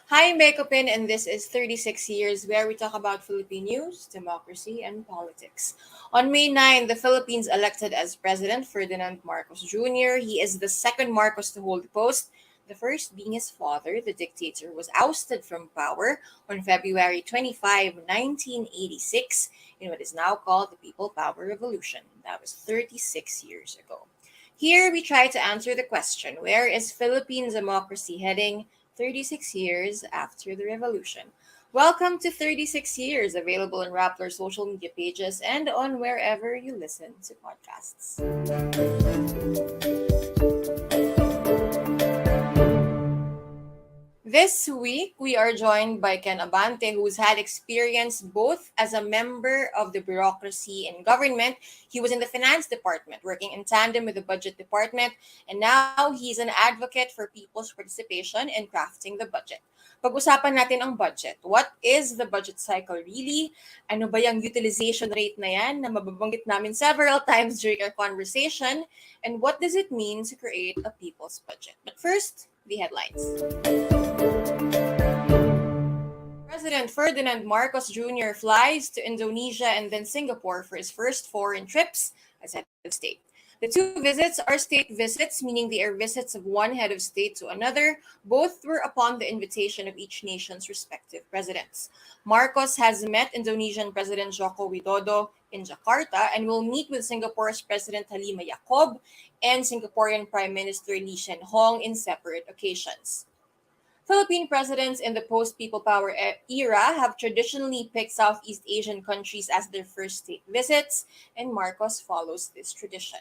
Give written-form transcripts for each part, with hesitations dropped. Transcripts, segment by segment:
Hi, Mekopin, and this is 36 Years, where we talk about Philippine news, democracy, and politics. On May 9, the Philippines elected as President Ferdinand Marcos Jr. He is the second Marcos to hold the post, the first being his father. The dictator was ousted from power on February 25, 1986, in what is now called the People Power Revolution. That was 36 years ago. Here we try to answer the question, where is Philippine democracy heading 36 years after the revolution? Welcome to 36 Years, available on Rappler's social media pages and on wherever you listen to podcasts. This week, we are joined by Ken Abante, who's had experience both as a member of the bureaucracy in government. He was in the finance department, working in tandem with the budget department, and now he's an advocate for people's participation in crafting the budget. Pag-usapan natin ang budget. What is the budget cycle really? Ano ba yung utilization rate na yan na mababanggit namin several times during our conversation? And what does it mean to create a people's budget? But first, the headlines. President Ferdinand Marcos Jr. flies to Indonesia and then Singapore for his first foreign trips as head of state. The two visits are state visits, meaning they are visits of one head of state to another. Both were upon the invitation of each nation's respective presidents. Marcos has met Indonesian President Joko Widodo in Jakarta and will meet with Singapore's President Halima Yacob and Singaporean Prime Minister Lee Hsien Loong in separate occasions. Philippine presidents in the post-people power era have traditionally picked Southeast Asian countries as their first state visits, and Marcos follows this tradition.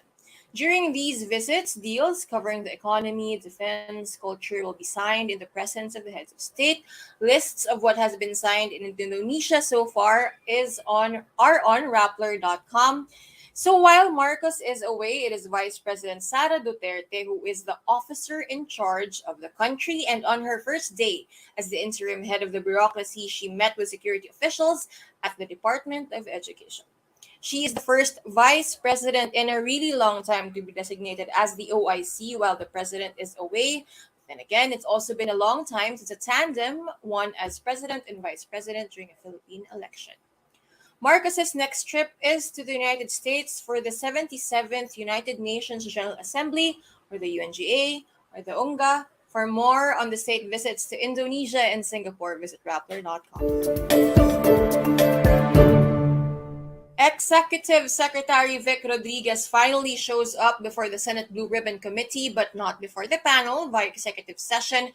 During these visits, deals covering the economy, defense, culture will be signed in the presence of the heads of state. Lists of what has been signed in Indonesia so far are on Rappler.com. So while Marcos is away, it is Vice President Sara Duterte who is the officer in charge of the country. And on her first day as the interim head of the bureaucracy, she met with security officials at the Department of Education. She is the first vice president in a really long time to be designated as the OIC while the president is away. Then again, it's also been a long time since a tandem won as president and vice president during a Philippine election. Marcos's next trip is to the United States for the 77th United Nations General Assembly, or the UNGA, or the UNGA. For more on the state visits to Indonesia and Singapore, visit Rappler.com. Executive Secretary Vic Rodriguez finally shows up before the Senate Blue Ribbon Committee, but not before the panel. Via executive session,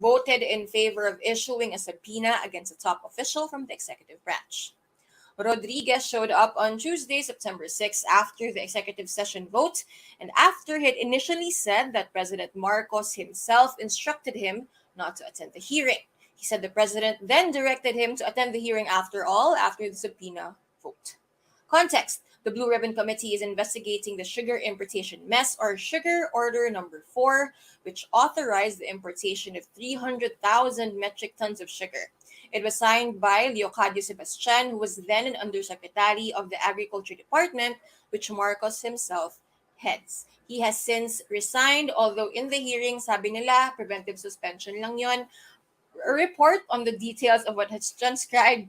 voted in favor of issuing a subpoena against a top official from the executive branch. Rodriguez showed up on Tuesday, September 6, after the executive session vote, and after he had initially said that President Marcos himself instructed him not to attend the hearing. He said the president then directed him to attend the hearing after all, after the subpoena vote. Context: the Blue Ribbon Committee is investigating the sugar importation mess, or Sugar Order Number 4, which authorized the importation of 300,000 metric tons of sugar. It was signed by Leocadio Sebastian, who was then an undersecretary of the Agriculture Department, which Marcos himself heads. He has since resigned, although in the hearing, sabi nila, preventive suspension lang yon. A report on the details of what has transpired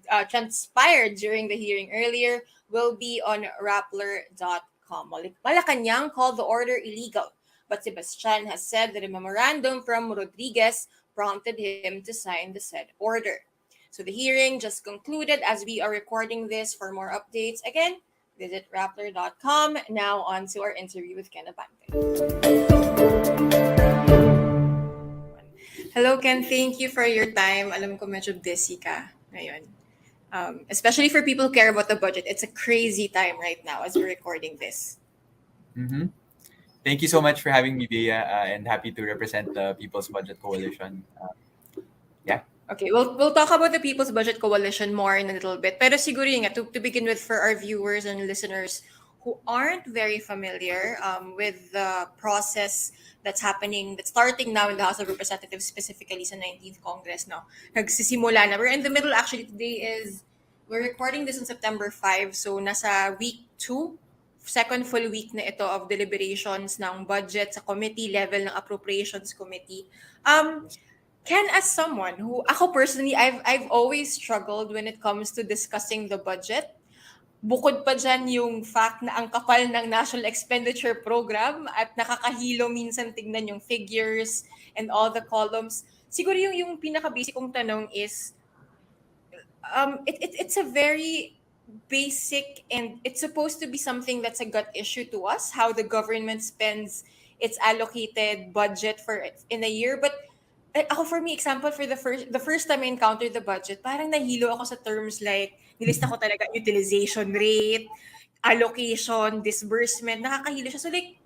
during the hearing earlier will be on Rappler.com. Malacanang called the order illegal, but Sebastian has said that a memorandum from Rodriguez prompted him to sign the said order. So the hearing just concluded as we are recording this. For more updates, again, visit Rappler.com. Now on to our interview with Ken Abante. Hello, Ken. Thank you for your time. Alam ko medyo busy ka ngayon. Especially for people who care about the budget. It's a crazy time right now as we're recording this. Mm-hmm. Thank you so much for having me, Bea, and happy to represent the People's Budget Coalition. Yeah. Okay, we'll talk about the People's Budget Coalition more in a little bit. Pero siguro yun nga, to begin with, for our viewers and listeners who aren't very familiar with the process that's starting now in the House of Representatives, specifically sa 19th Congress, no? Nagsisimula na. We're in the middle, actually. We're recording this on September 5, so nasa week 2, second full week na ito of deliberations ng budget sa committee level, ng appropriations committee. Ken, as someone who, ako personally, I've always struggled when it comes to discussing the budget. Bukod pa dyan yung fact na ang kapal ng National Expenditure Program at nakakahilo minsan tignan yung figures and all the columns. Siguro yung pinaka-basic kong tanong is, it's a very basic, and it's supposed to be something that's a gut issue to us, how the government spends its allocated budget for in a year. But ako, for me, example, for the first time I encountered the budget, parang nahilo ako sa terms like, nilista ko talaga utilization rate, allocation, disbursement, nakakahilo siya. So like,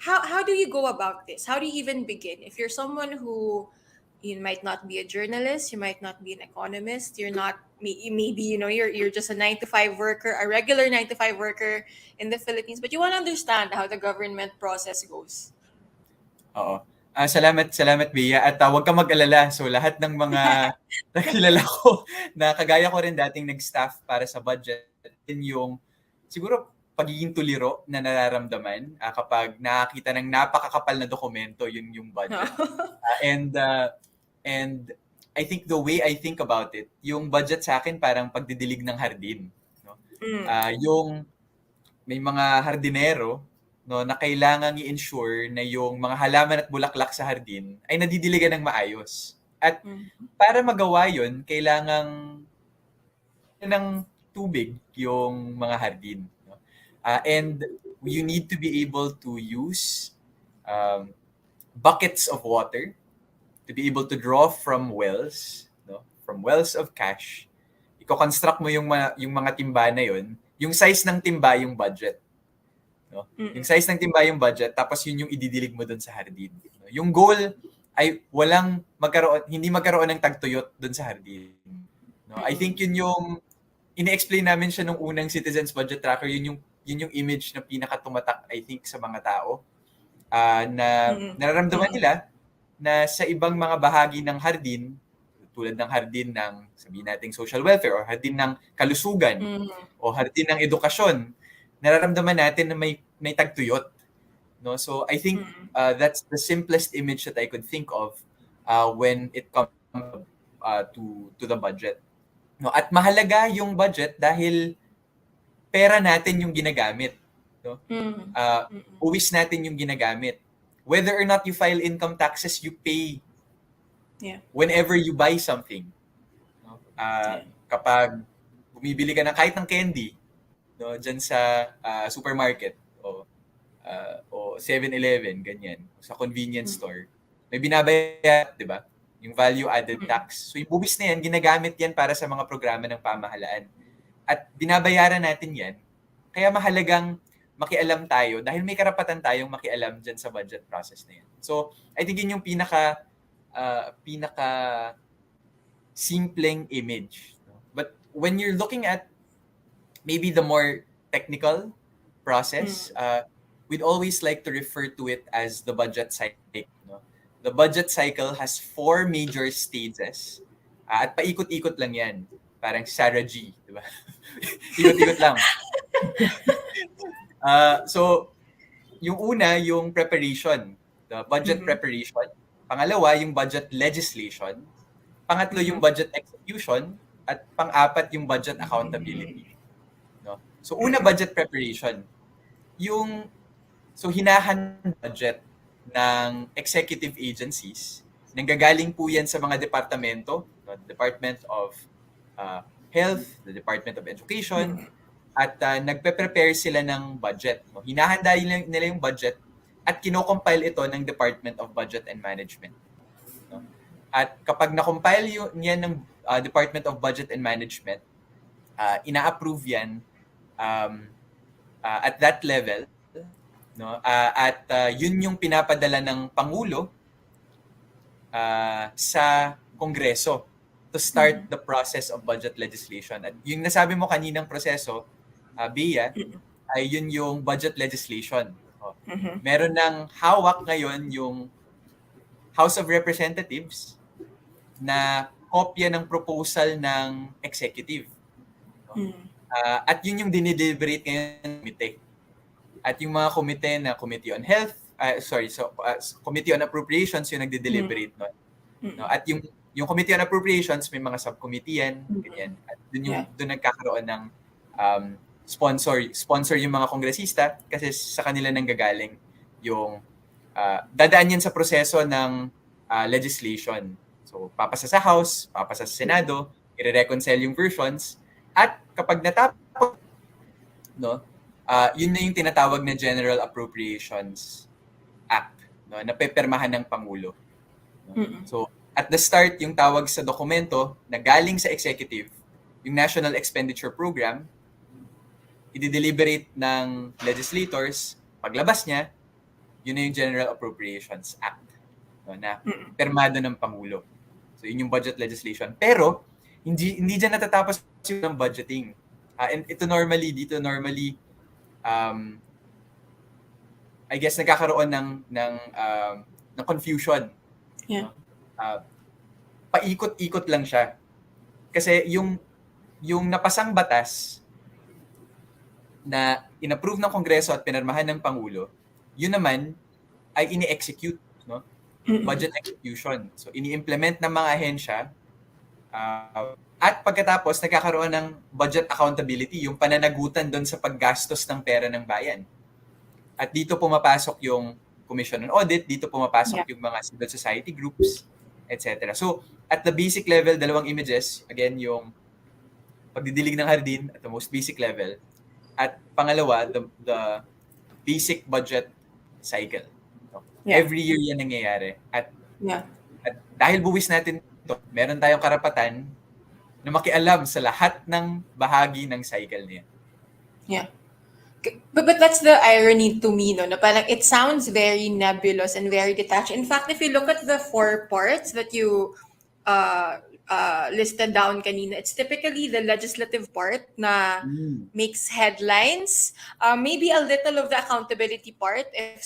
how do you go about this? How do you even begin? If you're someone who, you might not be a journalist, you might not be an economist, you're not, maybe you're just a 9 to 5 worker, a regular 9 to 5 worker in the Philippines, but you want to understand how the government process goes. Oo. Salamat Bea, at huwag kang mag-alala. So lahat ng mga nakilala ko na kagaya ko rin dating nag-staff para sa budget, din yung siguro pagiging tuliro na nararamdaman kapag nakakita ng napakakapal na dokumento yung budget. And I think the way I think about it, yung budget sa akin parang pagdidilig ng hardin, no? Yung may mga hardinero, no, na kailangang i-ensure na yung mga halaman at bulaklak sa hardin ay nadidiligan ng maayos. At para magawa yun, kailangang ng tubig yung mga hardin. No? And you need to be able to use buckets of water to be able to draw from wells, no? From wells of cash. Iko-construct mo yung mga timba na yun. Yung size ng timba yung budget. No? Yung size ng timba yung budget, tapos yun yung ididilig mo dun sa hardin. No? Yung goal ay hindi magkaroon ng tagtuyot dun sa hardin. No? I think yun yung ini-explain namin siya nung unang Citizens Budget Tracker, yun yung image na pinakatumatak, I think, sa mga tao na nararamdaman nila na sa ibang mga bahagi ng hardin, tulad ng hardin ng, sabihin nating social welfare, or hardin ng kalusugan, o hardin ng edukasyon, nararamdaman natin na may tagtuyot. No? So I think that's the simplest image that I could think of when it comes to the budget. No? At mahalaga yung budget dahil pera natin yung ginagamit. No? Uwis natin yung ginagamit. Whether or not you file income taxes, you pay whenever you buy something. No? Kapag bumibili ka ng kahit ng candy, no, dyan sa supermarket o 7-Eleven, ganyan, sa convenience store, may binabayad, di ba? Yung value-added tax. So yung bubis na yan, ginagamit yan para sa mga programa ng pamahalaan. At binabayaran natin yan, kaya mahalagang makialam tayo dahil may karapatan tayong makialam dyan sa budget process na yan. So, I think yun yung pinaka simpleng image. But when you're looking at maybe the more technical process, we'd always like to refer to it as the budget cycle. No? The budget cycle has 4 major stages. At paikot-ikot lang yan. Parang Sarah G. Diba? Ikot-ikot lang. So, yung una, yung preparation. The budget preparation. Pangalawa, yung budget legislation. Pangatlo, yung budget execution. At pang-apat, yung budget accountability. No? So, una, budget preparation. So, hinahanda budget ng executive agencies. Nanggagaling po yan sa mga departamento, no? Department of Health, the Department of Education, at nagpe-prepare sila ng budget. No? Hinahanda nila yung budget at kino-compile ito ng Department of Budget and Management. No? At kapag na-compile yan ng Department of Budget and Management, ina-approve yan at that level, no? At yun yung pinapadala ng Pangulo sa Kongreso to start the process of budget legislation. At yung nasabi mo kaninang proseso, Bea, ay yun yung budget legislation. Meron ng hawak ngayon yung House of Representatives na kopya ng proposal ng executive. At yun yung dinideliberate ngayon ng komite. At yung mga komite na Committee on Health, Committee on Appropriations yung nagde-deliberate nun. No? At yung Committee on Appropriations, may mga subcommittee yan, ganyan. At dun nagkakaroon ng sponsor yung mga kongresista kasi sa kanila nanggagaling yung dadaan yan sa proseso ng legislation. So, papasa sa House, papasa sa Senado, i-reconcile yung versions, at kapag natapos, no, yun na yung tinatawag na General Appropriations Act, no, na pepermahan ng Pangulo. No? So, at the start, yung tawag sa dokumento na galing sa executive, yung National Expenditure Program, i-deliberate ng legislators, paglabas niya, yun na yung General Appropriations Act, no, na permado ng Pangulo. So, yun yung budget legislation. Pero, hindi dyan natatapos yung budgeting. And ito normally, I guess nagkakaroon ng confusion. Yeah. No? Paikot-ikot lang siya. Kasi yung napasang batas na inapprove ng Kongreso at pinirmahan ng Pangulo, yun naman ay ini-execute, no? Budget execution. So, ini-implement ng mga ahensya at pagkatapos nagkakaroon ng budget accountability, yung pananagutan doon sa paggastos ng pera ng bayan. At dito pumapasok yung Commission on Audit, dito pumapasok yung mga civil society groups, etc. So, at the basic level, dalawang images, again, yung pagdidilig ng hardin at the most basic level. At pangalawa, the basic budget cycle. No? Yeah. Every year yan nangyayari. At dahil buwis natin ito, meron tayong karapatan na makialam sa lahat ng bahagi ng cycle niya. Yeah. But that's the irony to me, no? Na parang it sounds very nebulous and very detached. In fact, if you look at the 4 parts that you listed down kanina, it's typically the legislative part na makes headlines. Maybe a little of the accountability part if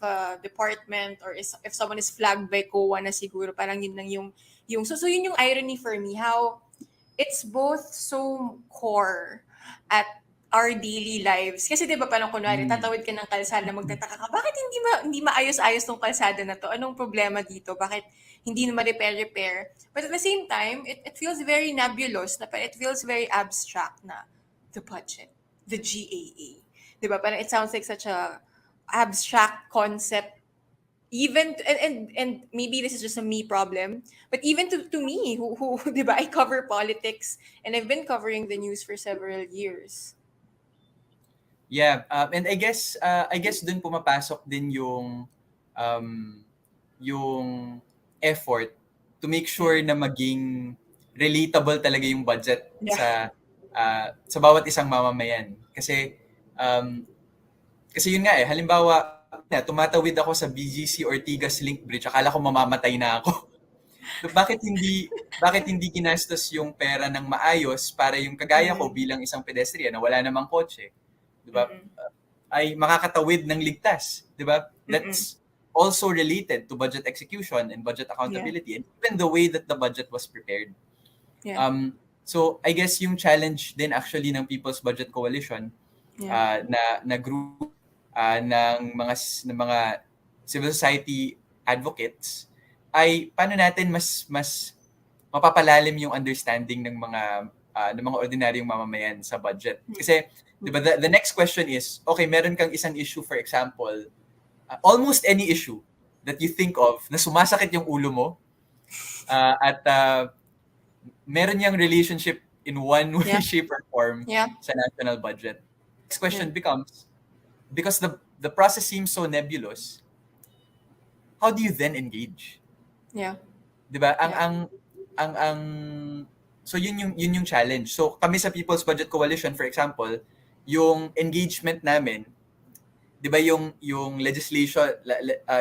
a department or if someone is flagged by COA na siguro parang yun lang yung so yun yung irony for me, how it's both so core at our daily lives. Kasi 'di ba parang kunwari tatawid ka ng kalsada, magtataka ka, bakit hindi maayos-ayos tong kalsada na to? Anong problema dito? Bakit hindi na ma-repair? But at the same time, it feels very nebulous, na it feels very abstract na the budget, the GAA. 'Di ba? Parang it sounds like such a abstract concept. Even and maybe this is just a me problem, but even to me who 'di ba, I cover politics and I've been covering the news for several years. Yeah, and I guess dun pumapasok din yung effort to make sure na maging relatable talaga yung budget sa bawat isang mamamayan. Kasi yun nga halimbawa, tumatawid ako sa BGC Ortigas Link Bridge, akala ko mamamatay na ako. Bakit hindi ginastos yung pera ng maayos para yung kagaya ko bilang isang pedestrian na wala namang kotse, 'di ba? Ay makakatawid ng ligtas, 'di ba? That's also related to budget execution and budget accountability and even the way that the budget was prepared. So I guess yung challenge din actually ng People's Budget Coalition na group ng mga civil society advocates ay paano natin mas mapapalalim yung understanding ng mga ordinaryong mamamayan sa budget. Kasi diba, the next question is, okay, meron kang isang issue, for example, almost any issue that you think of na sumasakit yung ulo mo at meron yung relationship in one way, shape, or form sa national budget. Next question becomes, because the process seems so nebulous, how do you then engage? Yeah. Diba? So yun yung challenge. So kami sa People's Budget Coalition, for example, yung engagement namin, 'di ba yung legislation,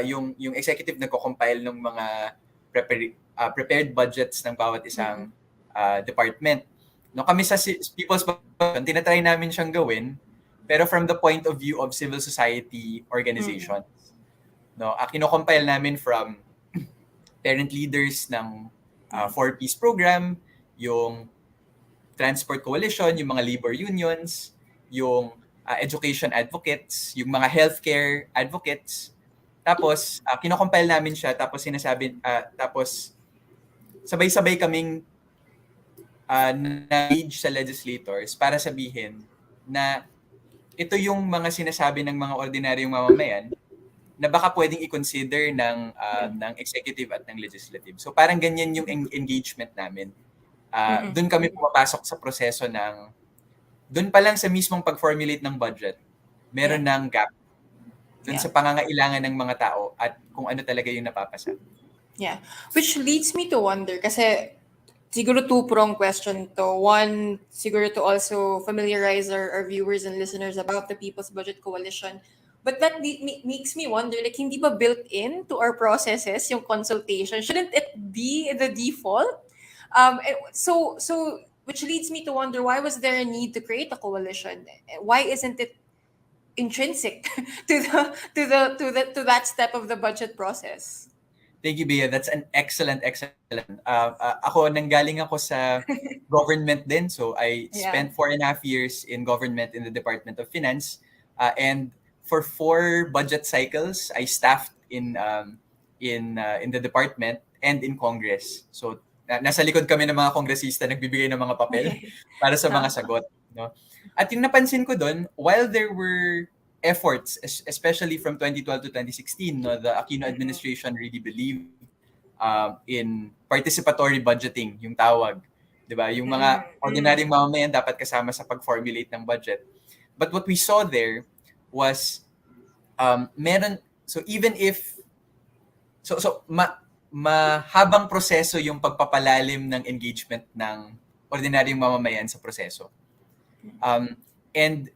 yung executive nagko-compile ng mga prepared budgets ng bawat isang department. No, kami sa People's Budget, tinatry namin siyang gawin, pero from the point of view of civil society organizations. No, kino-compile namin from parent leaders ng 4Ps program, yung Transport Coalition, yung mga labor unions, yung education advocates, yung mga healthcare advocates, Tapos, kinocompile namin siya, tapos sinasabi, tapos sabay-sabay kaming na-engage sa legislators para sabihin na ito yung mga sinasabi ng mga ordinaryong mamamayan na baka pwedeng i-consider ng executive at ng legislative. So parang ganyan yung engagement namin. Doon kami pumapasok sa proseso ng, doon pa lang sa mismong pag-formulate ng budget, meron ng gap doon sa pangangailangan ng mga tao at kung ano talaga yung napapasa. Yeah. Which leads me to wonder, kasi siguro two-prong question to. One, siguro to also familiarize our viewers and listeners about the People's Budget Coalition. But that makes me wonder, like, hindi ba built in to our processes yung consultation? Shouldn't it be the default? So which leads me to wonder, why was there a need to create a coalition? Why isn't it intrinsic to that step of the budget process? Thank you, Bea. That's an excellent. Ako, nanggaling ako sa government din. So, I spent 4.5 years in government in the Department of Finance. And for 4 budget cycles, I staffed in the department and in Congress. So, nasa likod kami ng mga kongresista nagbibigay ng mga papel para sa mga sagot. No? At yung napansin ko doon, while there were efforts, especially from 2012 to 2016, no, the Aquino administration really believed in participatory budgeting, yung tawag. Diba? Yung mga ordinaryong mamamayan dapat kasama sa pag-formulate ng budget. But what we saw there was, even if, mahabang proseso yung pagpapalalim ng engagement ng ordinaryong mamamayan sa proseso. And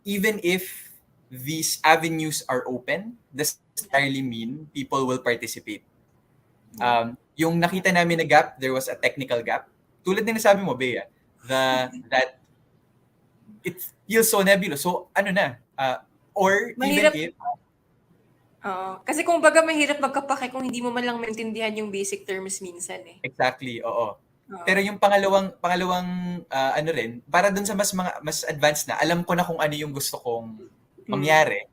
even if these avenues are open, does necessarily mean people will participate. Yung nakita namin na gap, there was a technical gap. Tulad din nasabi mo, Bea, that it feels so nebulous. So, or mahirap, even if... kasi kung baga mahirap magkapake kung hindi mo man lang maintindihan yung basic terms minsan eh. Exactly, oo. Pero yung pangalawang rin, para dun sa mas advanced na, alam ko na kung ano yung gusto kong mangyari.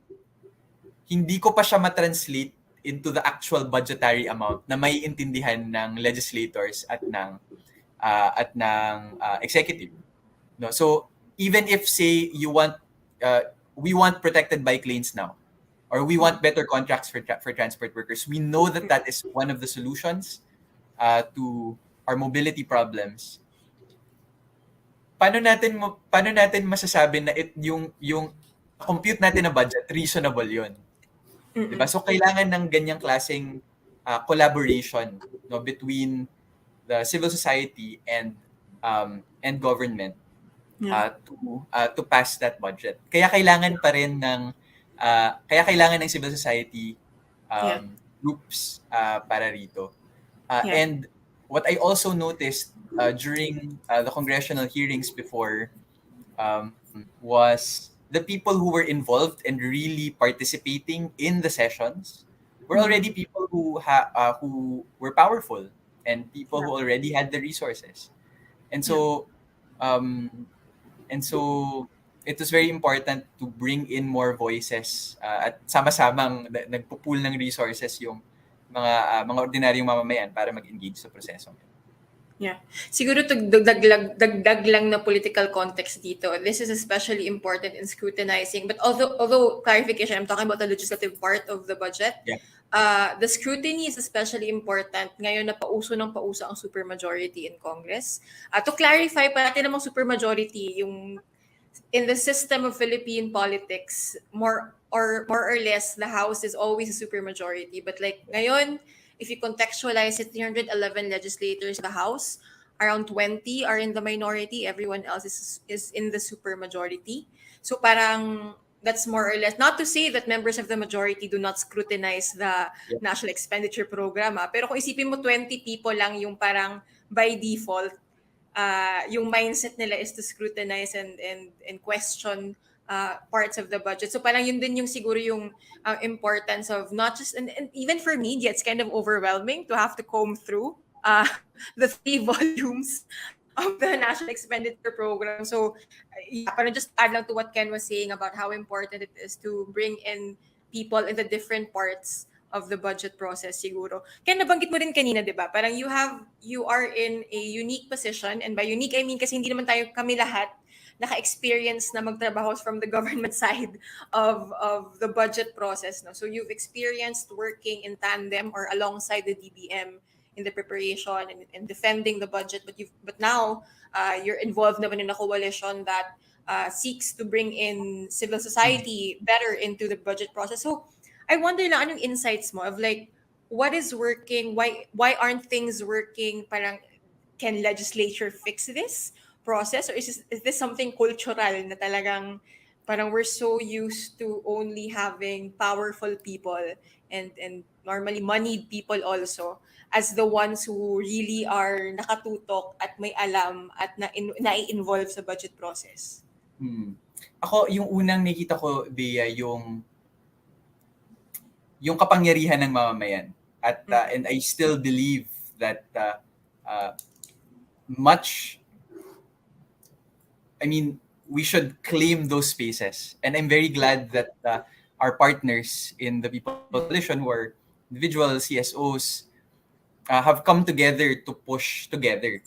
Hindi ko pa siya ma-translate into the actual budgetary amount na may intindihan ng legislators at ng executive. No, so even if say we want protected bike lanes now, or we want better contracts for transport workers, we know that is one of the solutions to our mobility problems. Paano natin masasabi na yung compute natin na budget reasonable 'yon? 'Di ba? So kailangan ng ganyang klaseng collaboration, no, between the civil society and government to pass that budget. Kaya kailangan ng civil society groups para rito. And what I also noticed during the congressional hearings before was the people who were involved and really participating in the sessions were already people who were powerful and people who already had the resources. And so it was very important to bring in more voices at sama-samang nagpo-pool ng resources yung mga ordinaryong mamamayan para mag-engage sa proseso. Yeah. Siguro to dagdag lang na political context dito. This is especially important in scrutinizing. But although clarification, I'm talking about the legislative part of the budget. Yeah. The scrutiny is especially important ngayon na pauso ang supermajority in Congress. To clarify, parati namang supermajority yung in the system of Philippine politics, more or less, the House is always a supermajority. But like ngayon, if you contextualize it, 311 legislators in the House, around 20 are in the minority. Everyone else is in the supermajority. So parang that's more or less, not to say that members of the majority do not scrutinize the national expenditure program. Pero kung isipin mo 20 people lang yung parang by default, yung mindset nila is to scrutinize and question parts of the budget. So parang yun din yung siguro yung importance of not just, and even for media, it's kind of overwhelming to have to comb through the 3 volumes of the national expenditure program. So parang just add lang to what Ken was saying about how important it is to bring in people in the different parts of the budget process siguro. Kaya nabanggit mo din kanina, 'di ba? Parang you are in a unique position, and by unique I mean kasi hindi naman tayo kami lahat naka-experience na magtrabaho from the government side of the budget process, no. So you've experienced working in tandem or alongside the DBM in the preparation and defending the budget, but now you're involved naman in a coalition that seeks to bring in civil society better into the budget process. So I wonder lang anong insights mo of like what is working, why aren't things working, parang can legislature fix this process, or is this something cultural na talagang parang we're so used to only having powerful people and normally moneyed people also as the ones who really are nakatutok at may alam at na-involve sa budget process. Ako, yung unang nakita ko, Bea, yung kapangyarihan ng mamamayan. At and I still believe that we should claim those spaces. And I'm very glad that our partners in the People Coalition, who are individual CSOs, have come together to push together.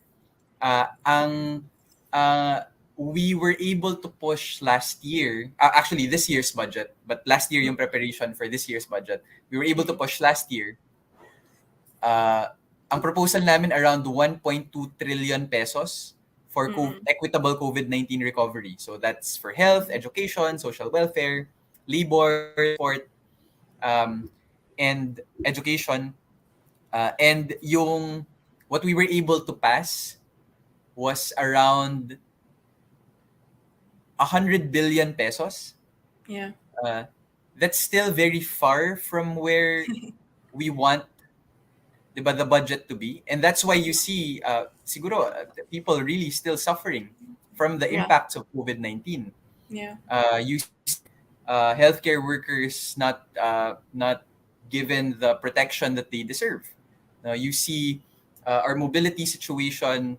We were able to push last year, actually this year's budget, but last year yung preparation for this year's budget, we were able to push last year. Ang proposal namin around 1.2 trillion pesos for equitable COVID-19 recovery. So that's for health, education, social welfare, labor support, and education. And yung what we were able to pass was around 100 billion pesos. Yeah. That's still very far from where we want the budget to be. And that's why you see siguro people really still suffering from the impacts of COVID-19. Yeah. You see healthcare workers not given the protection that they deserve. You see our mobility situation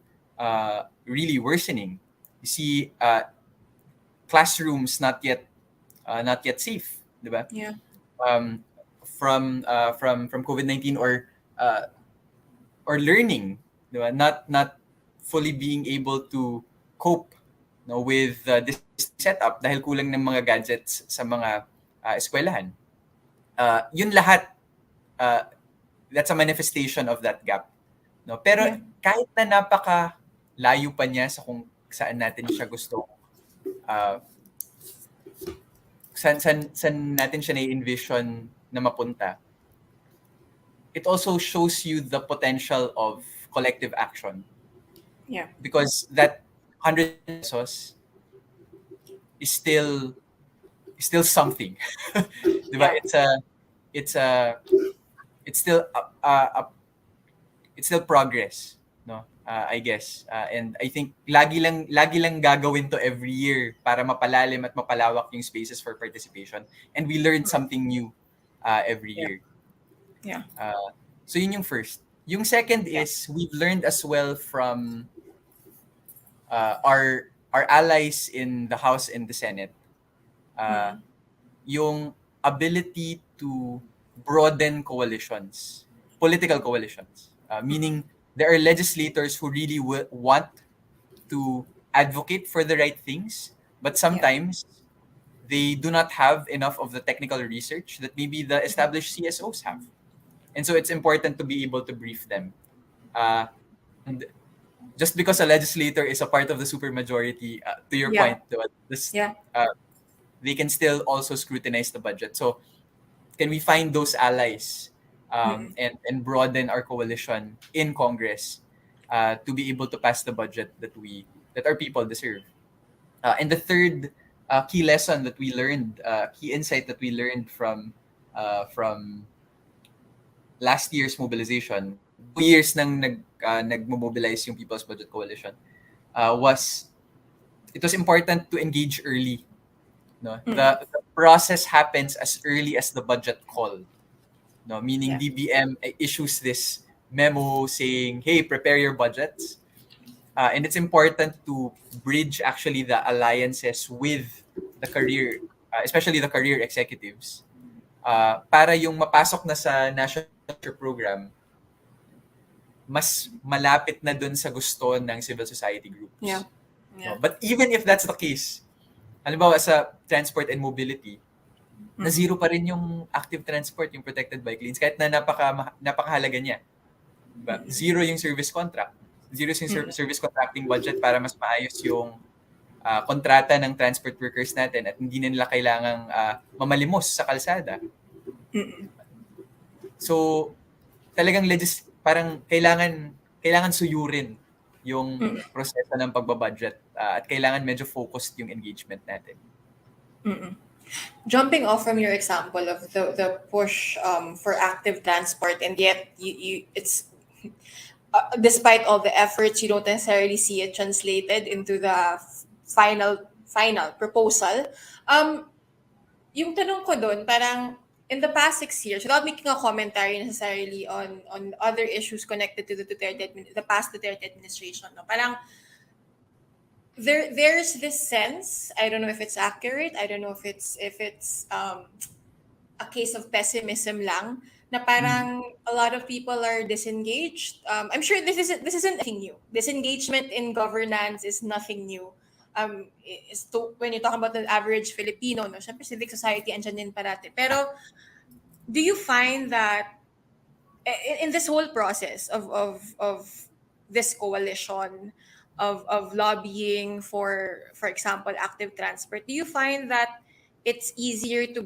really worsening. You see classrooms not yet safe, diba? Yeah. From COVID-19 or learning, diba? Not fully being able to cope with this setup dahil kulang ng mga gadgets sa mga eskwelahan. Yun lahat that's a manifestation of that gap. No? Pero kahit na napaka layo pa niya sa kung saan natin siya gusto saan natin siya na-envision na mapunta, it also shows you the potential of collective action. Yeah. Because that 100 pesos is still something. Diba? Yeah. It's still progress, no? I guess. And I think lagi lang gagawin to every year para mapalalim at mapalawak yung spaces for participation, and we learn something new every year. Yeah. So yun yung first. Yung second is we've learned as well from our allies in the House and the Senate. Yung ability to broaden coalitions, political coalitions. Meaning there are legislators who really want to advocate for the right things, but sometimes they do not have enough of the technical research that maybe the established CSOs have. And so it's important to be able to brief them. And just because a legislator is a part of the supermajority, to your point, they can still also scrutinize the budget. So can we find those allies and broaden our coalition in Congress to be able to pass the budget that our people deserve? And the third key lesson that we learned, key insight that we learned from last year's mobilization, 2 years nang nagmo-mobilize yung People's Budget Coalition, was it was important to engage early. No? The process happens as early as the budget call. No? Meaning DBM issues this memo saying, hey, prepare your budgets. And it's important to bridge actually the alliances with the career, especially the career executives, para yung mapasok na sa National Culture Program, mas malapit na dun sa gusto ng civil society groups. Yeah. No? But even if that's the case, halimbawa sa transport and mobility, na zero pa rin yung active transport, yung protected bike lanes, kahit na napakahalaga niya. Diba? Zero yung service contract. Zero yung service contracting budget para mas maayos yung kontrata ng transport workers natin at hindi na nila kailangang mamalimos sa kalsada. So, talagang parang kailangan suyurin yung proseso ng pagbabudget at kailangan medyo focused yung engagement natin. Jumping off from your example of the push for active transport, and yet it's despite all the efforts, you don't necessarily see it translated into the final proposal. Yung tanong ko doon, parang in the past 6 years, without making a commentary necessarily on other issues connected to the past Duterte administration, no? Parang there's this sense, I don't know if it's accurate, I don't know if it's a case of pessimism lang, na parang a lot of people are disengaged. I'm sure this isn't anything new. Disengagement in governance is nothing new. When you talk about the average Filipino, no, syempre civic society andyan din parati. Pero do you find that in this whole process of this coalition of lobbying for example active transport, do you find that it's easier to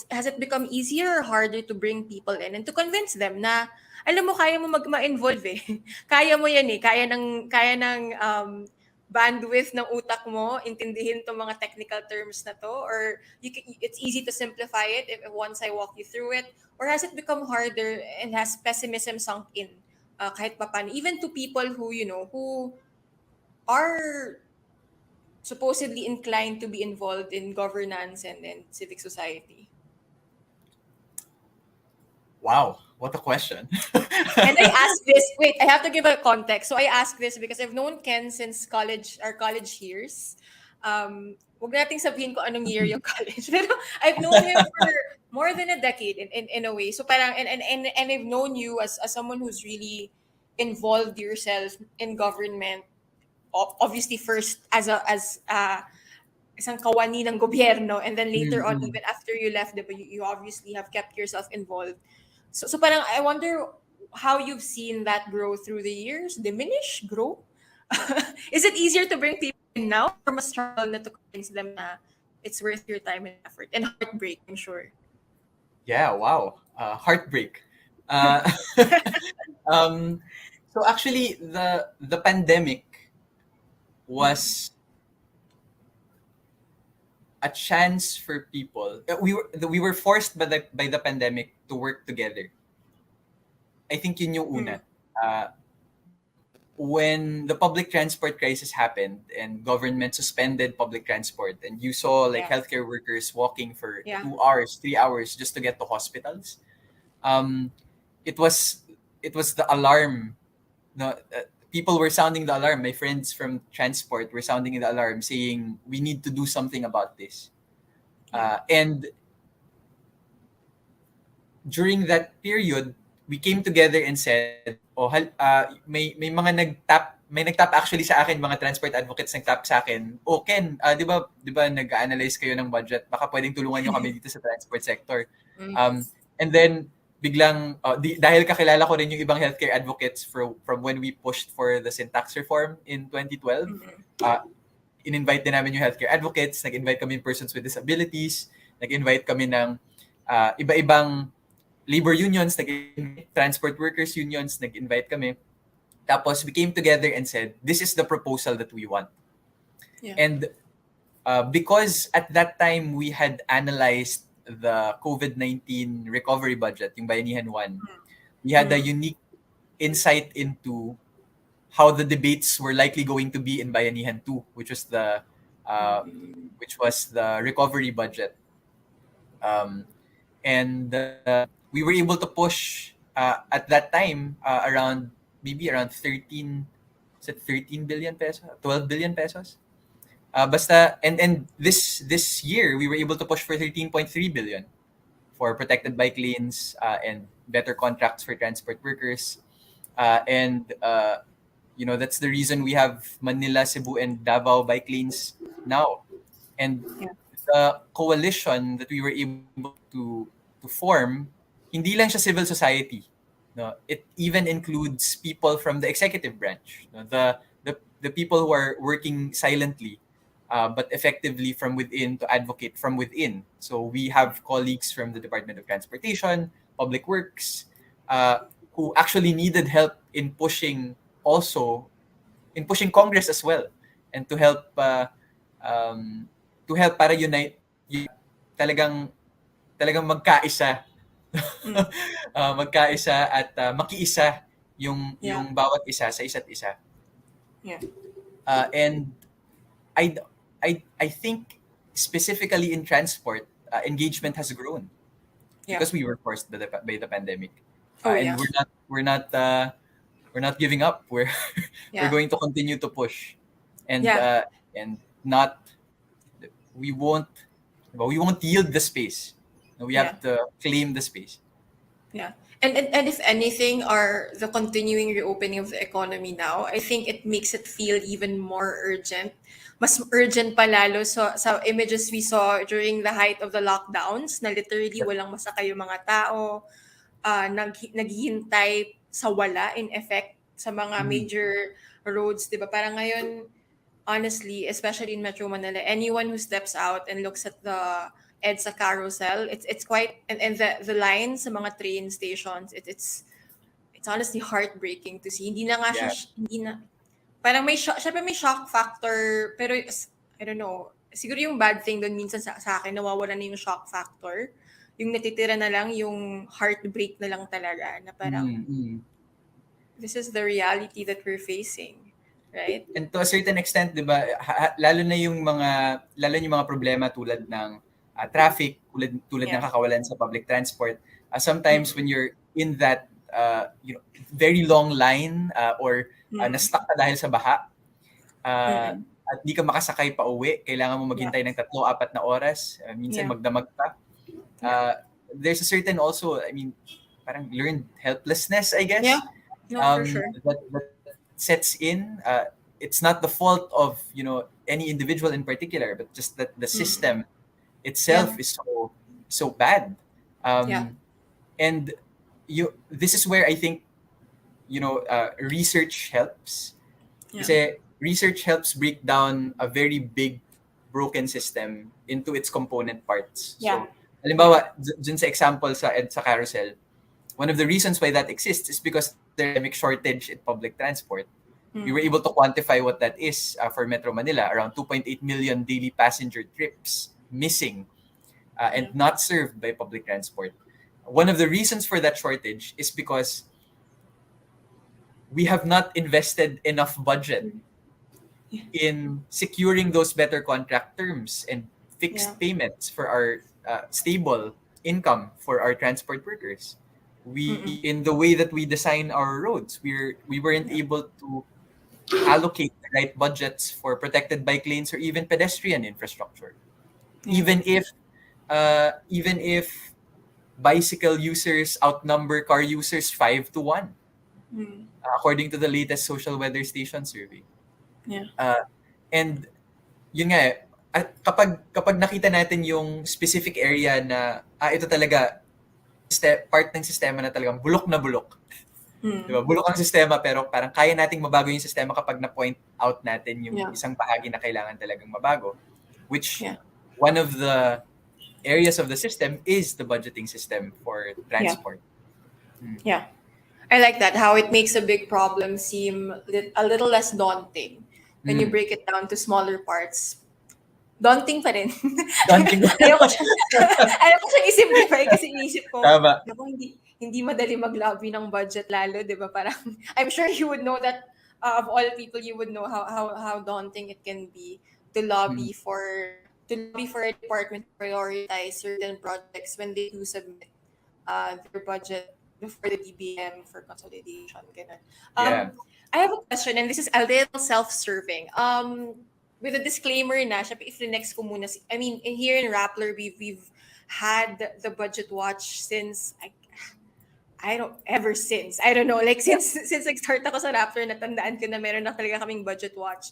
has it become easier or harder to bring people in and to convince them na alam mo kaya mo ma-involve eh. Kaya mo yan eh. Kaya ng bandwidth ng utak mo intindihin tong mga technical terms na to, or it's easy to simplify it if once I walk you through it, or has it become harder and has pessimism sunk in kahit papaano, even to people who who are supposedly inclined to be involved in governance and civic society? Wow, what a question. And I ask this, wait, I have to give a context. So I ask this because I've known Ken since our college years. Wag nating sabihin ko anong year yung college. Pero I've known him for more than a decade in a way. So parang, and I've known you as someone who's really involved yourself in government. Obviously first as isang kawani ng gobyerno, and then later on, even after you left, you obviously have kept yourself involved. So parang I wonder how you've seen that grow through the years, diminish, grow. Is it easier to bring people in now, or mas struggle na to convince them na it's worth your time and effort and heartbreak, I'm sure? Yeah, wow. Heartbreak. So actually, the pandemic was a chance for people. We were forced by the pandemic to work together. I think yun yung una. When the public transport crisis happened and government suspended public transport, and you saw like healthcare workers walking for 2 hours, 3 hours just to get to hospitals, it was the alarm. No, people were sounding the alarm. My friends from transport were sounding the alarm, saying we need to do something about this. And during that period, we came together and said, may mga nagtap actually sa akin, mga transport advocates nagtap sa akin, Ken, di ba nag-analyze kayo ng budget, baka pwedeng tulungan nyo kami dito sa transport sector. And then biglang dahil kakilala ko rin yung ibang healthcare advocates from when we pushed for the sin tax reform in 2012. In-invite din namin yung healthcare advocates, nag-invite kami yung persons with disabilities, nag-invite kami ng iba-ibang labor unions, transport workers unions, nag-invite kami. Tapos we came together and said, this is the proposal that we want. Yeah. And because at that time we had analyzed the COVID-19 recovery budget, yung Bayanihan 1, we had a unique insight into how the debates were likely going to be in Bayanihan 2, which was the recovery budget. And we were able to push at that time around 13 billion pesos, 12 billion pesos. Basta and this year we were able to push for 13.3 billion for protected bike lanes and better contracts for transport workers. And that's the reason we have Manila, Cebu, and Davao bike lanes now. And Yeah. the coalition that we were able to form, hindi lang siya civil society. No, it even includes people from the executive branch. No, the people who are working silently, but effectively from within to advocate from within. So we have colleagues from the Department of Transportation, Public Works, who actually needed help in pushing Congress as well, and um, to help para unite talagang talagang magkaisa Mm. magkaisa at makiisa Yeah. yung bawat isa sa isa't isa. Yeah. And I I think specifically in transport, engagement has grown Yeah. because we were forced by the pandemic. Oh And yeah. we're not giving up. We're Yeah. going to continue to push, and Yeah. not we won't we won't yield the space. We Yeah. have to claim the space. Yeah. And if anything, the continuing reopening of the economy now, I think it makes it feel even more urgent. Mas urgent pa lalo sa images we saw during the height of the lockdowns na literally Yep. walang masakay yung mga tao, naghihintay sa wala in effect sa mga Mhm. major roads, 'di ba? Parang ngayon, honestly, especially in Metro Manila, anyone who steps out and looks at the EDSA carousel, it's quite, and the lines sa mga train stations, it's honestly heartbreaking to see. Hindi na nga siya, Yeah. hindi na, parang syempre may shock factor, pero I don't know, siguro yung bad thing doon minsan sa akin, nawawala na yung shock factor. Yung natitira na lang, yung heartbreak na lang talaga, na parang, Mm-hmm. this is the reality that we're facing, right? And to a certain extent, 'di ba, lalo na yung mga problema tulad ng traffic, tulad ng Yeah. kakawalan sa public transport. Sometimes Mm-mm. when you're in that very long line, or Mm-mm. na-stuck ka dahil sa baha, Mm-mm. at di ka makasakay pa uwi, kailangan mo Yeah. maghintay ng 3-4 na oras, minsan Yeah. magdamag ka. Yeah. There's a certain also, I mean, parang learned helplessness, I guess, Yeah. No, for sure. that sets in. It's not the fault of any individual in particular, but just that the system itself Yeah. is so bad. Yeah. And this is where I think research helps. Yeah. Kasi research helps break down a very big broken system into its component parts. Yeah. So, halimbawa, dun sa example sa carousel, one of the reasons why that exists is because there's a shortage in public transport. We were able to quantify what that is for Metro Manila, around 2.8 million daily passenger trips missing and not served by public transport. One of the reasons for that shortage is because we have not invested enough budget in securing those better contract terms and fixed payments for our stable income for our transport workers. In the way that we design our roads, we weren't able to allocate the right budgets for protected bike lanes or even pedestrian infrastructure. Even if bicycle users outnumber car users 5-1, according to the latest social weather station survey. Yeah. And yun nga kapag nakita natin yung specific area na ito talaga part ng sistema na talagang bulok na bulok. Diba? Bulok ang sistema pero parang kaya nating mabago yung sistema kapag na-point out natin yung isang bahagi na kailangan talagang mabago. Which one of the areas of the system is the budgeting system for transport. Yeah. I like that, how it makes a big problem seem a little less daunting when you break it down to smaller parts. Daunting pa rin. Daunting. Ayoko siyang i-simplify kasi inisip ko, Tama. hindi madali mag-lobby ng budget lalo, di ba? Parang, I'm sure you would know that, of all people, you would know how daunting it can be to lobby for a department to prioritize certain projects when they do submit their budget before the DBM for consolidation. Ganun. Yeah. I have a question, and this is a little self-serving. with a disclaimer na, syempre, if the next ko muna, I mean, here in Rappler, we've had the budget watch since, I don't, ever since. I don't know, like, since nag-start ako sa Rappler, natandaan ko na meron na talaga kaming budget watch.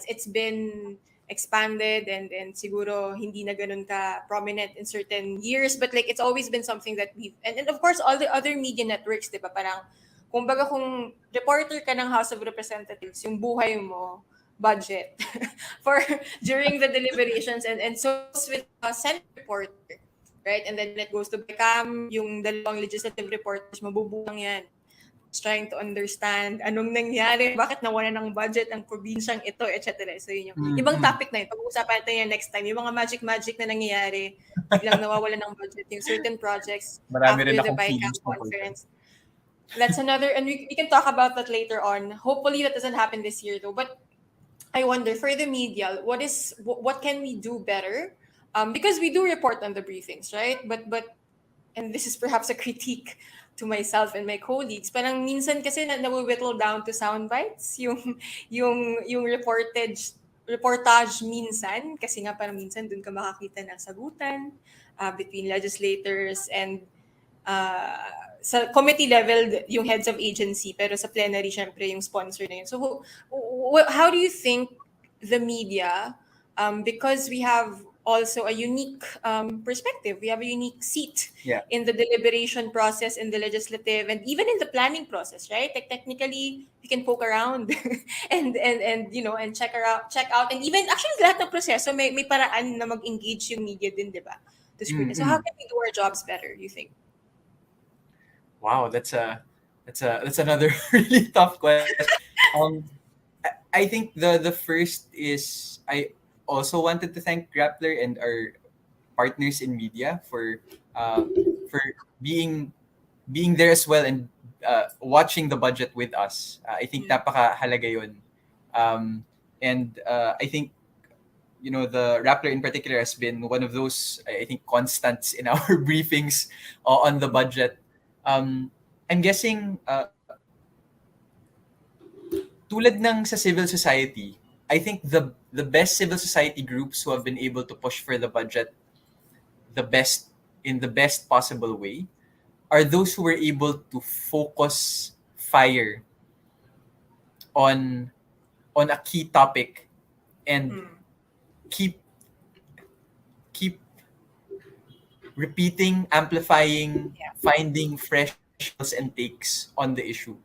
It's been expanded and siguro hindi na ganun ka prominent in certain years, but like it's always been something that we've, and of course all the other media networks, di ba, parang kumbaga kung reporter ka ng House of Representatives, yung buhay mo budget for during the deliberations, and so with Senate reporter, right? And then it goes to BICAM, yung dalawang legislative reporters, mabubulang yan. Trying to understand anong nangyari, bakit nawala ng budget ang probinsyang ito, etc. So yun yung ibang topic na yun. Pag-uusapan natin yan next time. Yung mga magic na nangyayari, biglang nawawala ng budget yung certain projects Marami rin after the akong BICAM feelings tungkol dyan. conference. That's another, and we can talk about that later on. Hopefully that doesn't happen this year though. But I wonder, for the media, what can we do better? Because we do report on the briefings, right? But and this is perhaps a critique to myself and my colleagues. Parang minsan kasi na-whittle down to sound bites yung reportage minsan, kasi nga parang minsan dun ka makakita ng sagutan between legislators and sa committee level yung heads of agency, pero sa plenary syempre yung sponsor na yun. So how do you think the media, because we have also a unique perspective, we have a unique seat in the deliberation process, in the legislative, and even in the planning process, right? Like technically we can poke around and you know, and check out, and even actually lahat ng proseso may paraan na mag-engage yung media din, di ba? To scrutinize. So how can we do our jobs better, you think? Wow, that's another really tough question. I think the first is, I also wanted to thank Grappler and our partners in media for being there as well, and watching the budget with us. I think napakahalaga yun. And I think, you know, the Rappler in particular has been one of those, I think, constants in our briefings on the budget. I'm guessing tulad ng sa civil society, I think the best civil society groups who have been able to push for the budget in the best possible way are those who were able to focus fire on a key topic and keep repeating, amplifying, finding fresh and takes on the issue.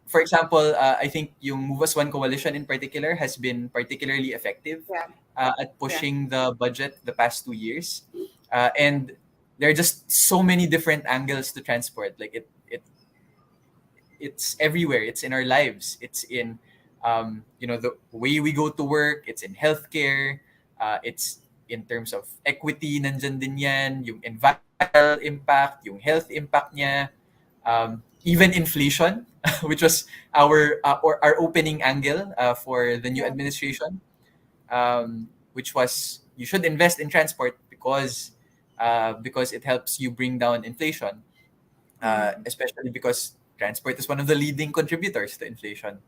For example, I think yung Move As One coalition in particular has been particularly effective at pushing the budget the past 2 years. And there are just so many different angles to transport. Like it's everywhere. It's in our lives. It's in you know, the way we go to work. It's in healthcare. It's in terms of equity, nandyan din yan. Yung environmental impact, yung health impact niya. Even inflation, which was our opening angle for the new administration, which was, you should invest in transport because it helps you bring down inflation, especially because transport is one of the leading contributors to inflation.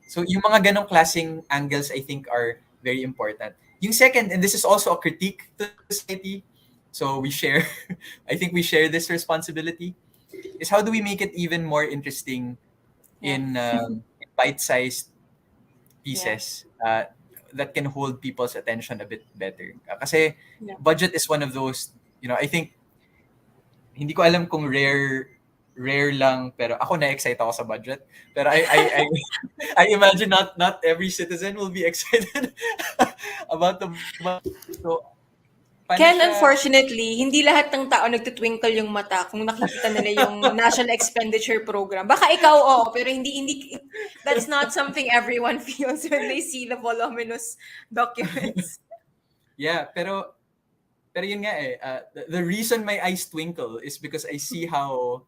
So yung mga ganong klaseng angles, I think, are very important. Yung second, and this is also a critique to society, so we share, I think we share this responsibility, is how do we make it even more interesting in bite-sized pieces that can hold people's attention a bit better. Kasi budget is one of those, you know, I think, hindi ko alam kung rare lang, pero ako na-excite ako sa budget. Pero I imagine not every citizen will be excited about the budget. So, Ken, unfortunately, hindi lahat ng tao nagtutwinkle yung mata kung nakikita nila yung National Expenditure Program. Baka ikaw, pero hindi, that's not something everyone feels when they see the voluminous documents. Yeah, pero yun nga the reason my eyes twinkle is because I see how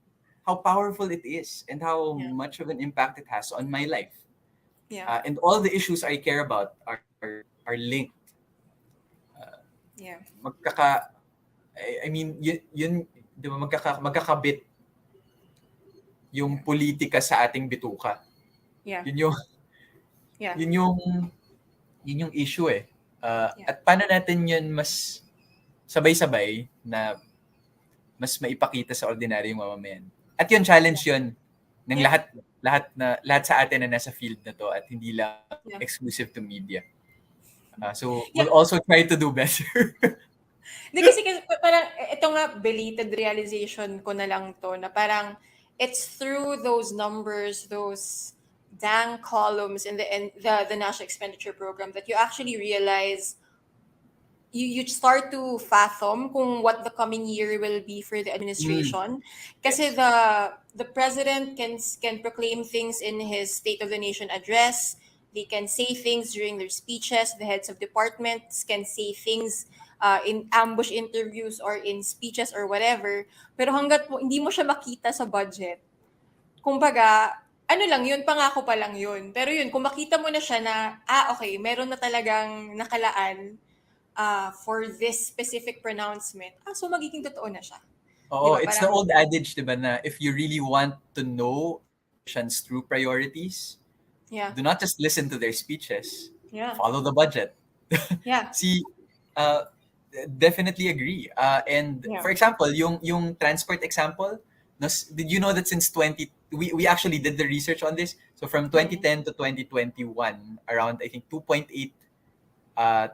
powerful it is and how much of an impact it has on my life. And all the issues I care about are linked. I mean, yun, di ba, magkakabit yung politika sa ating bituka. Yun Yeah. Yun yung issue eh. Yeah. At paano natin yun mas sabay-sabay na mas maipakita sa ordinaryong mamamayan. At yun, challenge yun ng Yeah. lahat sa atin na nasa field na to at hindi lang Yeah. exclusive to media. So Yeah. we'll also try to do better. Hindi kasi parang ito nga belated realization ko na lang to na parang it's through those numbers, those dang columns in the national expenditure program that you actually realize you start to fathom kung what the coming year will be for the administration kasi Yes. the president can proclaim things in his state of the nation address. They can say things during their speeches. The heads of departments can say things in ambush interviews or in speeches or whatever, pero hanggat hindi mo siya makita sa budget, kumbaga ano lang yun, pangako pa lang yun. Pero yun, kung makita mo na siya na, okay, meron na talagang nakalaan for this specific pronouncement, so magiging totoo na siya. Di Oo, ba? it's the Parang, old adage, diba, na if you really want to know politicians' true priorities, yeah, do not just listen to their speeches, yeah, follow the budget. yeah, See, uh, definitely agree. And yeah. for example, yung transport example, did you know that since we actually did the research on this. So from Mm. 2010 to 2021, around I think 2.8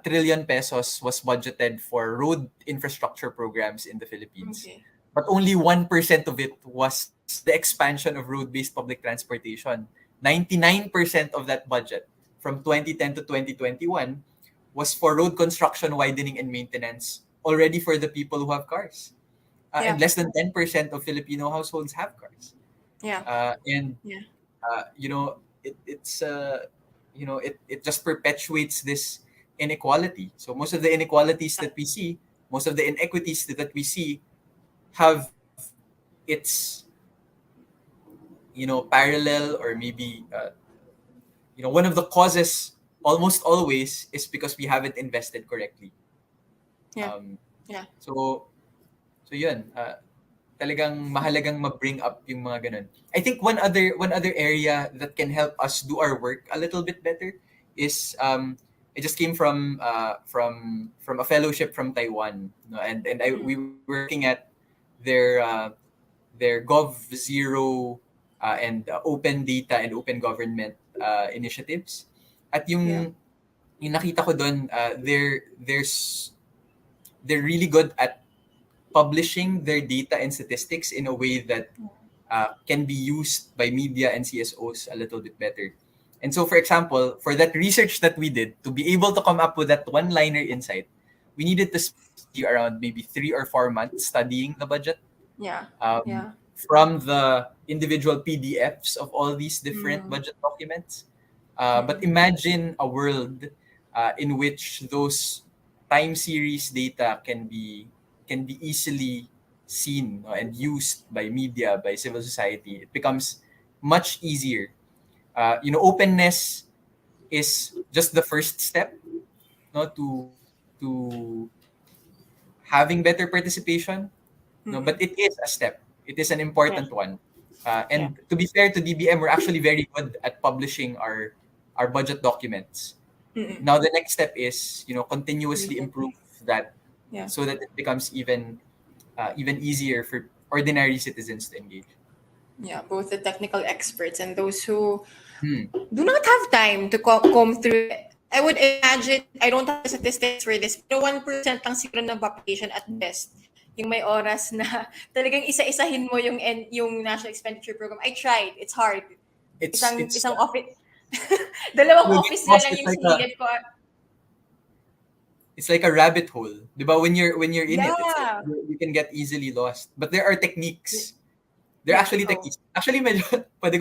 trillion pesos was budgeted for road infrastructure programs in the Philippines. Okay. But only 1% of it was the expansion of road-based public transportation. 99% of that budget from 2010 to 2021 was for road construction, widening, and maintenance already for the people who have cars. And Yeah, less than 10% of Filipino households have cars. yeah, And yeah, it just perpetuates this inequality. So most of the inequalities that we see, most of the inequities that we see have its parallel, or maybe one of the causes almost always is because we haven't invested correctly. yeah, Um, yeah, so yun, talagang mahalagang ma-bring up yung mga ganun. I think one other area that can help us do our work a little bit better is I just came from a fellowship from Taiwan, no? We were looking at their Gov Zero and open data and open government initiatives. At yeah, yung nakita ko doon, they're really good at publishing their data and statistics in a way that can be used by media and CSOs a little bit better. And so, for example, for that research that we did, to be able to come up with that one-liner insight, we needed to spend around maybe 3 or 4 months studying the budget, yeah, um, yeah. from the individual PDFs of all these different Mm. budget documents. But Mm. imagine a world in which those time series data can be easily seen, no, and used by media, by civil society. It becomes much easier. Openness is just the first step, no, to having better participation. No, Mm. but it is a step. It is an Yeah, important one. yeah. And to be fair to DBM, we're actually very good at publishing our budget documents. Mm. Now the next step is continuously improve Immediately. that, Yeah. so that it becomes even easier for ordinary citizens to engage. Yeah, both the technical experts and those who Hmm. do not have time to comb through it. I would imagine, I don't have the statistics for this, pero 1% lang siguro ng population at best yung may oras na talagang isa-isahin mo yung national expenditure program. I tried. It's hard. It's Isang it's isang office. Dalawang you'll get office na lost. lang yung sinilid ko. It's like a rabbit hole, diba? When you're in it, it's like Yeah. you can get easily lost. But there are techniques. There are Yeah. actually Oh. techniques. Actually, medyo, pwede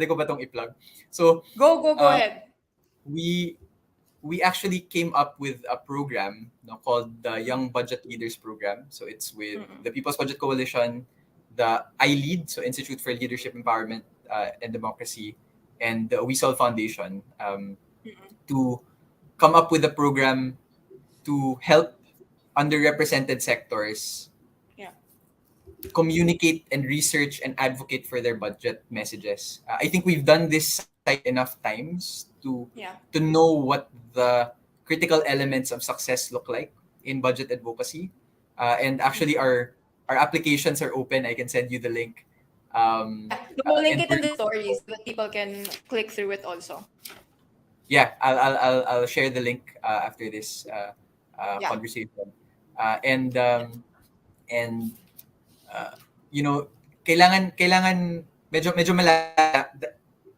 ko ba itong i-plug? So, Go uh, ahead. we we actually came up with a program, called the Young Budget Leaders Program. So it's with Mm-mm. the People's Budget Coalition, the iLead, so Institute for Leadership Empowerment and Democracy, and the WeSol Foundation, Mm-mm. to come up with a program to help underrepresented sectors Yeah. communicate and research and advocate for their budget messages. I think we've done this enough times to know what the critical elements of success look like in budget advocacy. And actually, our applications are open. I can send you the link. We'll link And it in the story so that people can click through it also. yeah, I'll share the link after this conversation. And you know, kailangan medyo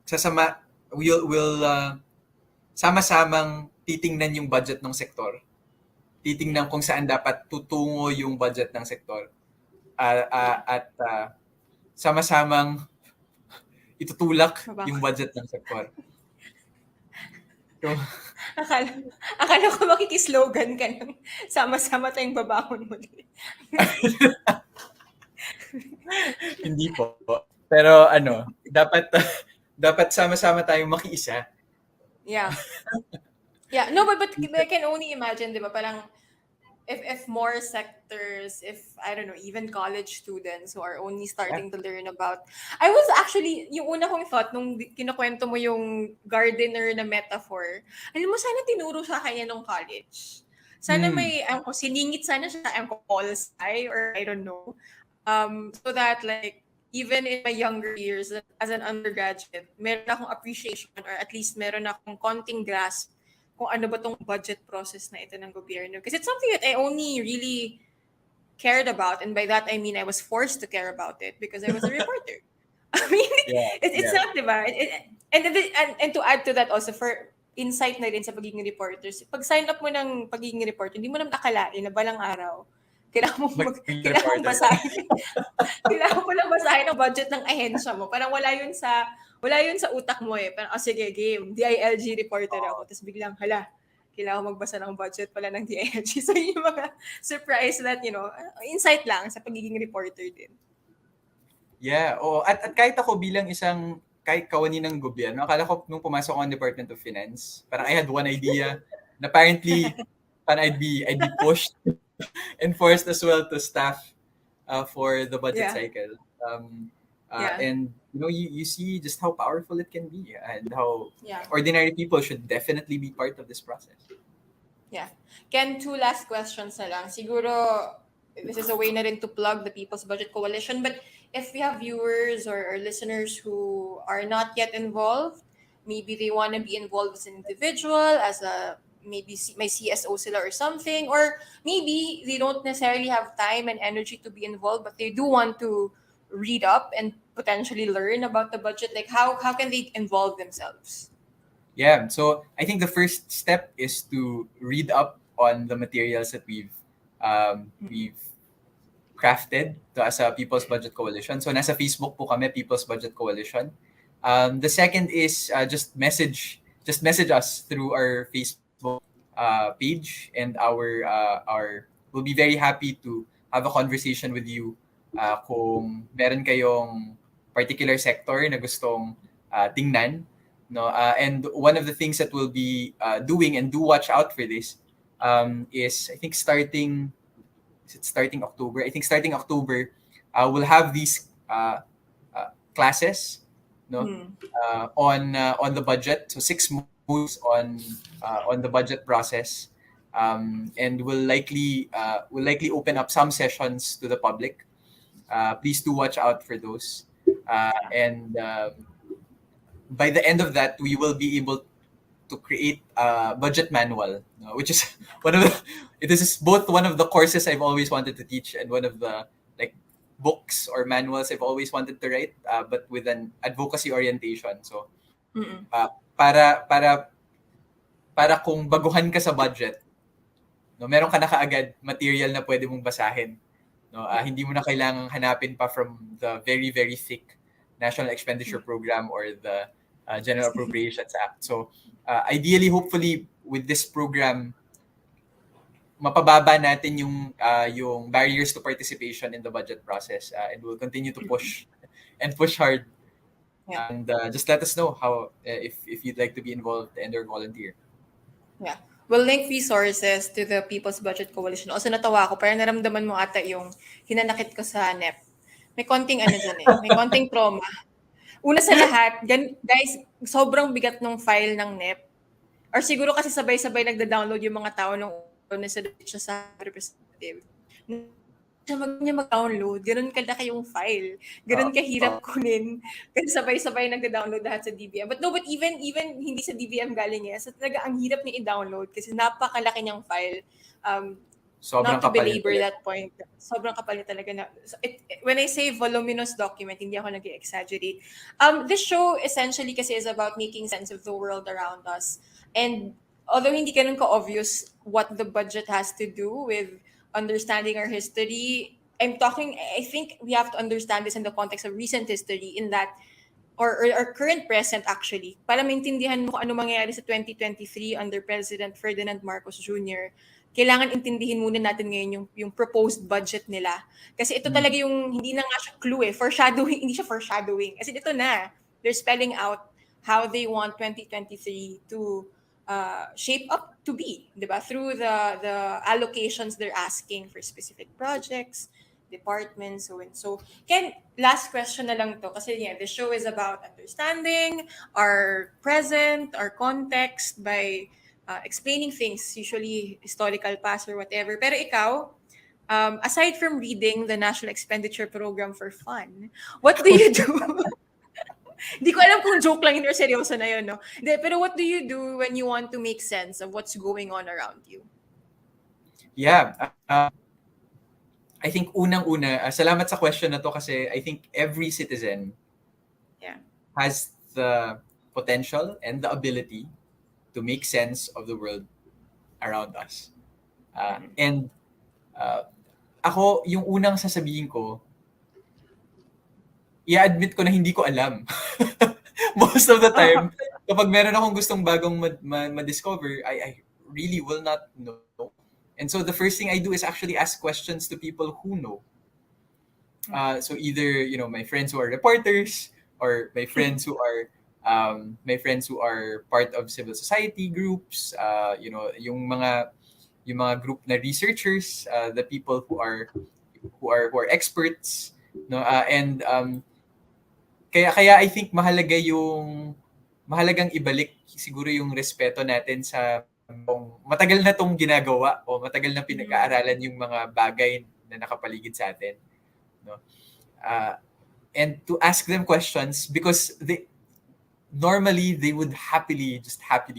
sasama will sama-samang titingnan yung budget ng sektor. Titingnan kung saan dapat tutungo yung budget ng sektor. At sama-samang itutulak yung budget ng sektor. So, akala ko makikislogan ka ng sama-sama tayong babangon muli. Hindi po. Pero dapat sama-sama tayong makiisa. Yeah. Yeah, no, but I can only imagine, di ba, parang if more sectors, if I don't know, even college students who are only starting to learn about. I was actually, yung una kong thought nung kinukwento mo yung gardener na metaphor, alam mo, sana tinuro sa kanya nung college. Sana may, siningit sana siya, polsci, or I don't know. So that like, even in my younger years as an undergraduate, meron akong appreciation or at least meron akong konting grasp kung ano ba tong budget process na ito ng gobyerno. Because it's something that I only really cared about. And by that, I mean I was forced to care about it because I was a reporter. I mean, it's not, diba? And to add to that also, for insight na rin sa pagiging reporters, pag sign up mo ng pagiging reporter, hindi mo naman akalain na balang araw, kailangan mo basahin. Kailangan mo lang basahin ang budget ng ahensya mo. Parang wala yun sa utak mo eh. Parang, sige, game. DILG reporter ako. Tapos biglang, kailangan magbasa ng budget pala ng DILG. So yung mga surprise that, insight lang sa pagiging reporter din. Yeah. At kahit ako bilang kahit kawani ng gobyerno, akala ko nung pumasok ako ng Department of Finance, parang I had one idea na apparently parang I'd be pushed and forced as well to staff for the budget cycle. And you see just how powerful it can be and how ordinary people should definitely be part of this process. Yeah. Ken, 2 last questions na lang. Siguro, this is a way na rin to plug the People's Budget Coalition, but if we have viewers or listeners who are not yet involved, maybe they want to be involved as an individual, as a maybe my CSO sila or something, or maybe they don't necessarily have time and energy to be involved, but they do want to read up and potentially learn about the budget. Like how can they involve themselves? Yeah, so I think the first step is to read up on the materials that we've crafted as a People's Budget Coalition. So nasa Facebook po kami, People's Budget Coalition. The second is just message us through our Facebook page, and we'll be very happy to have a conversation with you kung meron kayong particular sector na gustong tingnan, no? And one of the things that we'll be doing, and do watch out for this, is I think starting October. I think starting October, we'll have these classes, no, on the budget. So 6 moves on the budget process, and we'll likely open up some sessions to the public. Please do watch out for those, and by the end of that, we will be able to create a budget manual, which is this is both one of the courses I've always wanted to teach and one of the books or manuals I've always wanted to write, but with an advocacy orientation. So para kung baguhan ka sa budget, no, meron ka na kaagad material na pwede mong basahin, no? Hindi mo na kailangang hanapin pa from the very very thick National Expenditure Program or the General Appropriations Act. So ideally, hopefully, with this program, mapababa natin yung barriers to participation in the budget process, and we'll continue to push and push hard. Yeah. And just let us know how if you'd like to be involved and or volunteer. Yeah. We'll link resources to the People's Budget Coalition. Also natawa ko, parang naramdaman mo ata yung hinanakit ko sa NEP. May konting dyan eh. May konting trauma. Una sa lahat, guys, sobrang bigat ng file ng NEP. Or siguro kasi sabay-sabay nagda-download yung mga tao nung una sa siya sa representative. Siya mag-download, ganun kalaki yung file. Ganun kahirap kunin. Kasi sabay-sabay nagda-download lahat sa DBM. But even hindi sa DBM galing so talaga ang hirap niya i-download kasi napakalaki niyang file. Sobrang Not to kapal belabor talaga. that point. Sobrang kapal niya talaga na. When I say voluminous document, hindi ako nag-exaggerate. This show essentially kasi is about making sense of the world around us. And although hindi ganun ka-obvious what the budget has to do with understanding our history, I think we have to understand this in the context of recent history in that, or current present actually, para maintindihan mo kung ano mangyayari sa 2023 under President Ferdinand Marcos Jr., kailangan intindihin muna natin ngayon yung proposed budget nila. Kasi ito talaga yung, hindi na nga siya clue foreshadowing, hindi siya foreshadowing. Kasi ito na, they're spelling out how they want 2023 to shape up to be, di ba? Through the allocations they're asking for specific projects, departments, so and so. Ken, last question na lang to kasi the show is about understanding our present, our context by explaining things, usually historical past or whatever. Pero ikaw, aside from reading the National Expenditure Program for fun, what do you do? Hindi ko alam kung joke lang yun or seryoso na yun, no? Pero what do you do when you want to make sense of what's going on around you? Yeah. I think unang-una, salamat sa question na to kasi I think every citizen has the potential and the ability to make sense of the world around us. And ako, yung unang sasabihin ko, i-admit ko na hindi ko alam. Most of the time, kapag meron akong gustong bagong ma-discover, I really will not know. And so the first thing I do is actually ask questions to people who know. So either my friends who are reporters or my friends who are part of civil society groups, yung mga group na researchers, the people who are experts, no, and kaya I think mahalagang ibalik siguro yung respeto natin sa matagal na tong ginagawa o matagal na pinag-aaralan yung mga bagay na nakapaligid sa atin, no? And to ask them questions because normally they would happily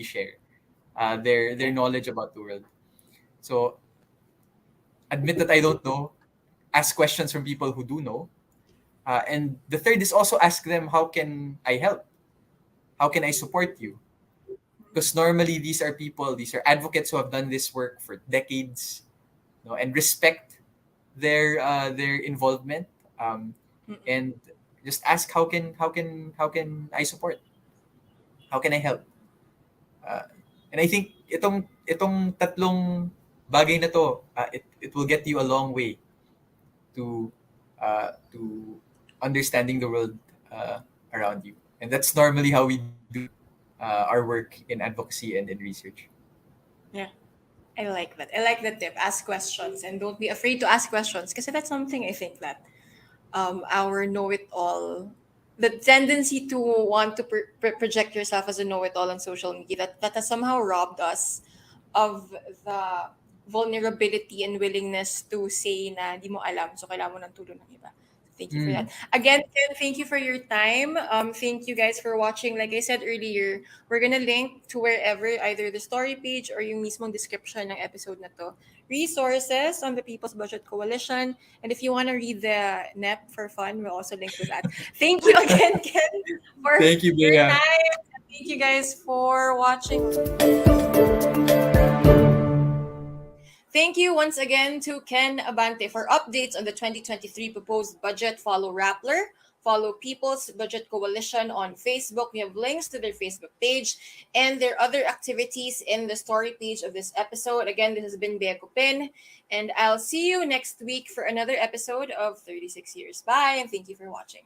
share their knowledge about the world. So admit that I don't know, ask questions from people who do know. And the third is also ask them, how can I help? How can I support you? Because normally these are advocates who have done this work for decades, and respect their involvement. And just ask, how can I support? How can I help? And I think itong tatlong bagay na to, it will get you a long way to understanding the world around you. And that's normally how we do our work in advocacy and in research. Yeah. I like that. I like that tip. Ask questions and don't be afraid to ask questions because that's something I think that our know-it-all, the tendency to want to project yourself as a know-it-all on social media, that has somehow robbed us of the vulnerability and willingness to say na di mo alam, so kailangan mo ng tulong ng iba. Thank you for that. Again, Ken, thank you for your time. Thank you guys for watching. Like I said earlier, we're gonna link to wherever, either the story page or yung mismong description ng episode na to, resources on the People's Budget Coalition. And if you want to read the NEP for fun, we'll also link to that. Thank you again, Ken, for Thank you, your Bea. time. Thank you guys for watching. Thank you once again to Ken Abante. For updates on the 2023 proposed budget, follow Rappler, follow People's Budget Coalition on Facebook. We have links to their Facebook page and their other activities in the story page of this episode. Again, this has been Bea Copin, and I'll see you next week for another episode of 36 Years. Bye, and thank you for watching.